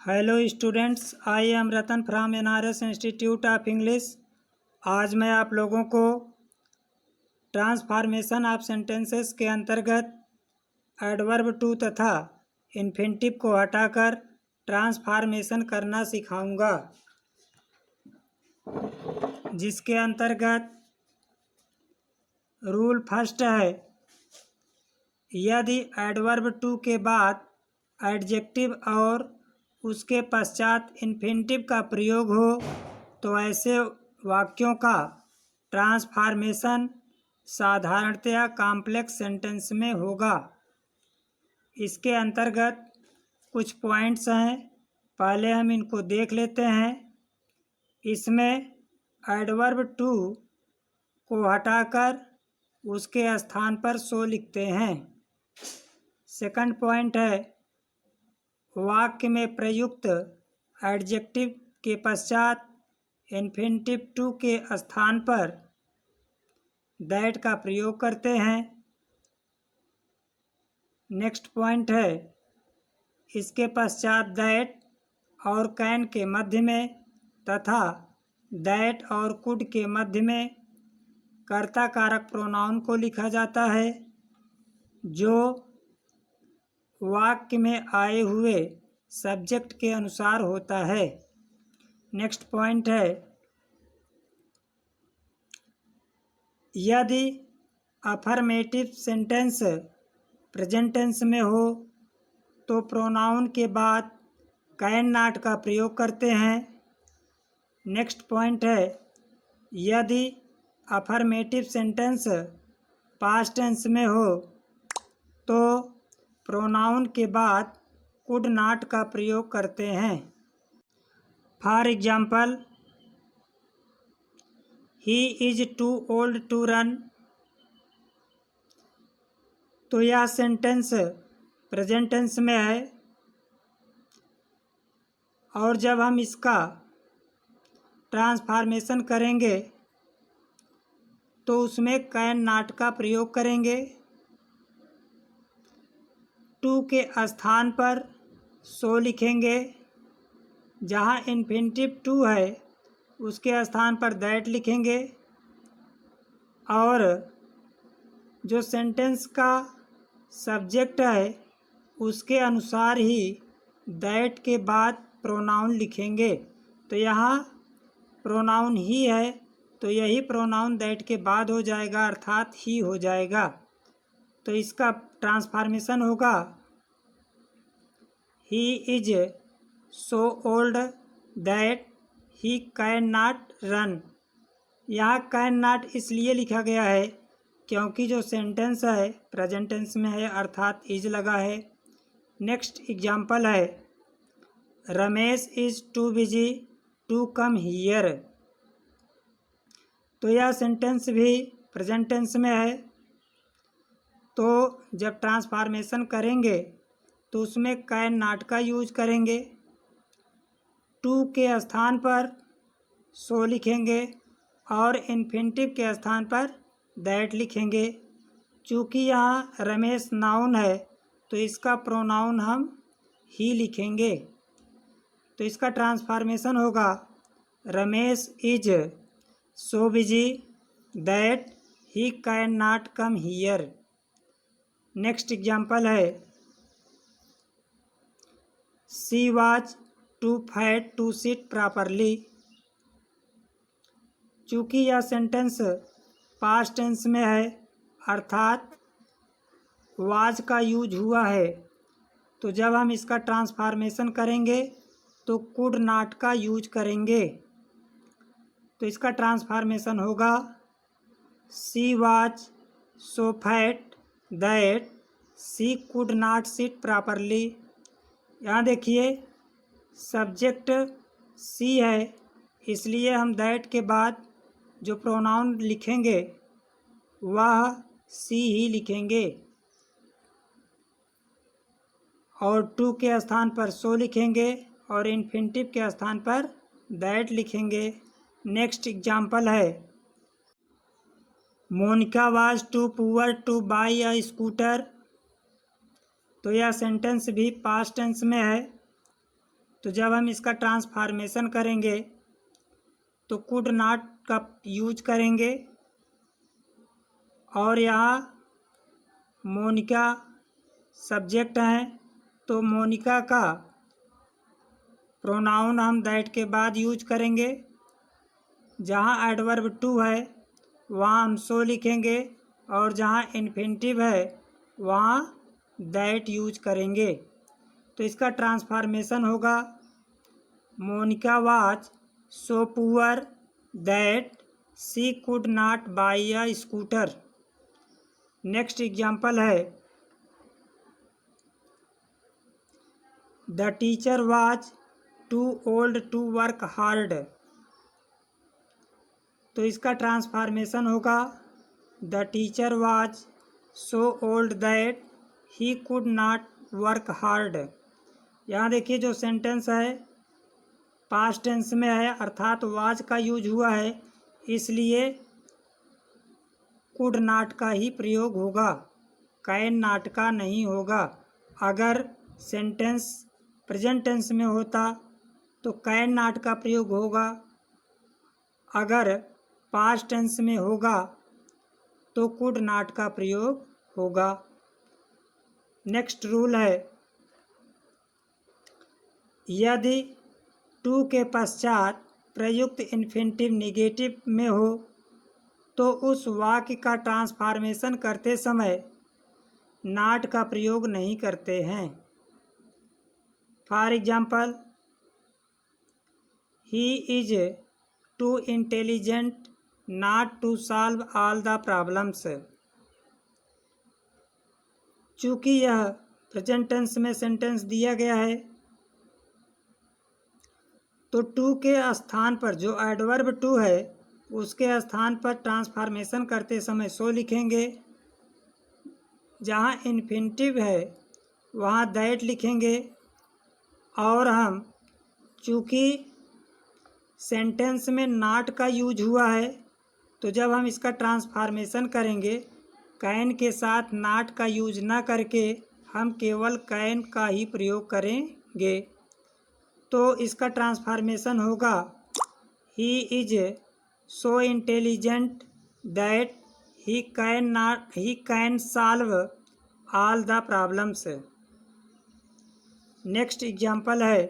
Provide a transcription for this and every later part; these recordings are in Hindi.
Hello students, I am Ratan from NRS institute of English. आज मैं आप लोगों को ट्रांसफॉर्मेशन ऑफ सेंटेंसेस के अंतर्गत एडवर्ब टू तथा इन्फिनिटिव को हटाकर ट्रांसफॉर्मेशन करना सिखाऊंगा, जिसके अंतर्गत रूल फर्स्ट है, यदि एडवर्ब टू के बाद एडजेक्टिव और उसके पश्चात इन्फिनिटिव का प्रयोग हो तो ऐसे वाक्यों का ट्रांसफॉर्मेशन साधारणतया कॉम्प्लेक्स सेंटेंस में होगा। इसके अंतर्गत कुछ पॉइंट्स हैं, पहले हम इनको देख लेते हैं। इसमें एडवर्ब टू को हटाकर उसके स्थान पर सो लिखते हैं। सेकंड पॉइंट है, वाक्य में प्रयुक्त एडजेक्टिव के पश्चात इन्फिनिटिव टू के स्थान पर दैट का प्रयोग करते हैं। नेक्स्ट पॉइंट है, इसके पश्चात दैट और कैन के मध्य में तथा दैट और कुड के मध्य में कर्ता कारक प्रोनाउन को लिखा जाता है, जो वाक्य में आए हुए सब्जेक्ट के अनुसार होता है। नेक्स्ट पॉइंट है, यदि अफर्मेटिव सेंटेंस प्रेजेंट टेंस में हो तो प्रोनाउन के बाद कैन नॉट का प्रयोग करते हैं। नेक्स्ट पॉइंट है, यदि अफर्मेटिव सेंटेंस पास्ट टेंस में हो तो प्रोनाउन के बाद कुड नॉट का प्रयोग करते हैं। For example, he is too old to run, तो यह सेंटेंस प्रेजेंट टेंस में है और जब हम इसका ट्रांसफॉर्मेशन करेंगे तो उसमें कैन नॉट का प्रयोग करेंगे। टू के स्थान पर सो लिखेंगे, जहाँ इन्फिनिटिव टू है उसके स्थान पर दैट लिखेंगे और जो सेंटेंस का सब्जेक्ट है उसके अनुसार ही दैट के बाद प्रोनाउन लिखेंगे। तो यहाँ प्रोनाउन ही है तो यही प्रोनाउन दैट के बाद हो जाएगा, अर्थात ही हो जाएगा। तो इसका ट्रांसफॉर्मेशन होगा, he is so old that he can not run. यहाँ कैन नॉट इसलिए लिखा गया है क्योंकि जो सेंटेंस है प्रेजेंट टेंस में है, अर्थात इज लगा है। नेक्स्ट एग्जाम्पल है, Ramesh is too busy to come here, तो यह सेंटेंस भी प्रेजेंट टेंस में है। तो जब ट्रांसफॉर्मेशन करेंगे तो उसमें कैन नॉट का यूज करेंगे, टू के स्थान पर सो लिखेंगे और इन्फिनिटिव के स्थान पर दैट लिखेंगे। चूँकि यहाँ रमेश नाउन है तो इसका प्रोनाउन हम ही लिखेंगे। तो इसका ट्रांसफॉर्मेशन होगा, Ramesh is so busy that he can not come here. Next example है, she was too fat to sit properly, चूँकि यह सेंटेंस पास्ट टेंस में है, अर्थात वाज का यूज हुआ है, तो जब हम इसका ट्रांसफॉर्मेशन करेंगे तो कुड नॉट का यूज करेंगे। तो इसका ट्रांसफॉर्मेशन होगा, she was so fat that she could not sit properly. यहाँ देखिए सब्जेक्ट सी है, इसलिए हम दैट के बाद जो प्रोनाउन लिखेंगे वह सी ही लिखेंगे और टू के स्थान पर सो लिखेंगे और इन्फिनिटिव के स्थान पर दैट लिखेंगे। नेक्स्ट एग्जाम्पल है, Monika was too poor to buy a scooter, तो यह सेंटेंस भी पास्ट टेंस में है, तो जब हम इसका ट्रांसफॉर्मेशन करेंगे तो कुड नॉट का यूज करेंगे, और यहाँ मोनिका सब्जेक्ट है तो मोनिका का प्रोनाउन हम दैट के बाद यूज करेंगे। जहाँ एडवर्ब टू है वहाँ हम सो लिखेंगे, और जहाँ इन्फिनिटिव है वहाँ दैट यूज करेंगे। तो इसका ट्रांसफॉर्मेशन होगा Monika was so poor that she could not buy a scooter. Next example है the teacher was too old to work hard. तो इसका ट्रांसफॉर्मेशन होगा the teacher was so old that he could not work hard. यहाँ देखिए जो सेंटेंस है पास्ट टेंस में है, अर्थात वाज का यूज हुआ है, इसलिए कुड नॉट का ही प्रयोग होगा, कैन नॉट का नहीं होगा। अगर सेंटेंस प्रेजेंट टेंस में होता तो कैन नॉट का प्रयोग होगा, अगर पास्ट टेंस में होगा तो कुड नॉट का प्रयोग होगा। नेक्स्ट रूल है यदि टू के पश्चात प्रयुक्त इन्फिनिटिव निगेटिव में हो तो उस वाक्य का ट्रांसफॉर्मेशन करते समय नॉट का प्रयोग नहीं करते हैं। For example he is too intelligent not to solve all the problems. चूँकि यह प्रेजेंट टेंस में सेंटेंस दिया गया है तो टू के स्थान पर जो एडवर्ब टू है उसके स्थान पर ट्रांसफॉर्मेशन करते समय सो लिखेंगे। जहाँ इन्फिनिटिव है वहाँ दैट लिखेंगे, और हम चूँकि सेंटेंस में नॉट का यूज हुआ है तो जब हम इसका ट्रांसफॉर्मेशन करेंगे कैन के साथ नॉट का यूज ना करके हम केवल कैन का ही प्रयोग करेंगे। तो इसका ट्रांसफॉर्मेशन होगा he is so intelligent that he can solve all the problems. Next example है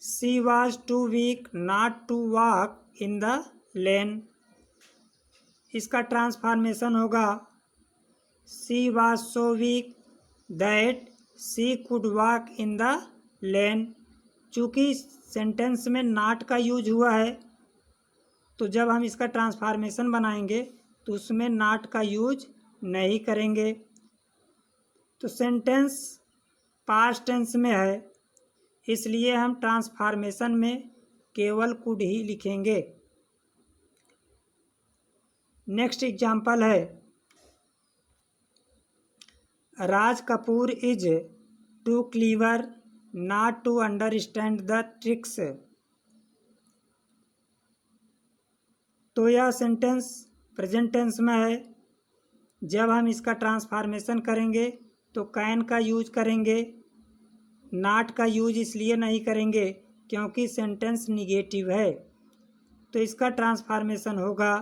she was too weak not to walk in the lane. इसका ट्रांसफॉर्मेशन होगा she was so weak that she could walk in the lane. चूँकि सेंटेंस में नॉट का यूज हुआ है तो जब हम इसका ट्रांसफॉर्मेशन बनाएंगे तो उसमें नॉट का यूज नहीं करेंगे। तो सेंटेंस पास्ट टेंस में है इसलिए हम ट्रांसफॉर्मेशन में केवल कुड ही लिखेंगे। नेक्स्ट एग्जाम्पल है Raj Kapoor is too clever not to understand the tricks. तो यह सेंटेंस प्रेजेंट टेंस में है। जब हम इसका ट्रांसफॉर्मेशन करेंगे तो कैन का यूज करेंगे, नॉट का यूज इसलिए नहीं करेंगे क्योंकि सेंटेंस निगेटिव है। तो इसका ट्रांसफॉर्मेशन होगा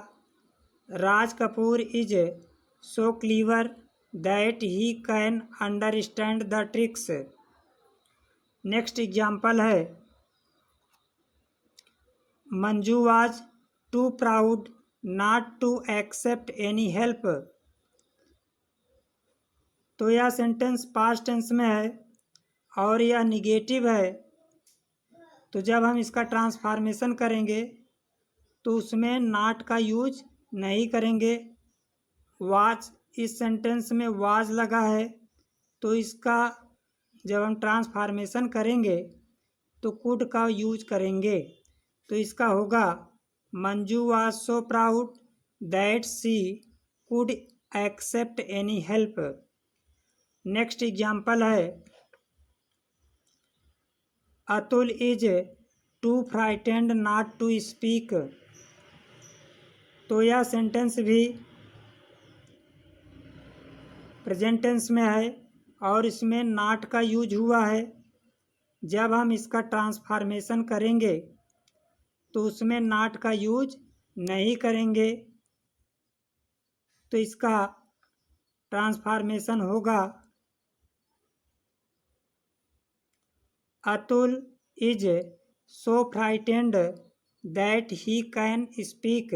Raj Kapoor is so clever that he can understand the tricks. Next example है Manju was too proud not to accept any help. तो यह सेंटेंस पास्ट टेंस में है और यह निगेटिव है। तो जब हम इसका ट्रांसफॉर्मेशन करेंगे तो उसमें नॉट का यूज नहीं करेंगे। वाज, इस सेंटेंस में वाज लगा है तो इसका जब हम ट्रांसफॉर्मेशन करेंगे तो कुड का यूज करेंगे। तो इसका होगा Manju was so proud that she could accept any help. Next example है Atul is too frightened not to speak. तो यह सेंटेंस भी प्रेजेंट टेंस में है और इसमें नॉट का यूज हुआ है। जब हम इसका ट्रांसफॉर्मेशन करेंगे तो उसमें नॉट का यूज नहीं करेंगे, तो इसका ट्रांसफॉर्मेशन होगा Atul is so frightened that he can speak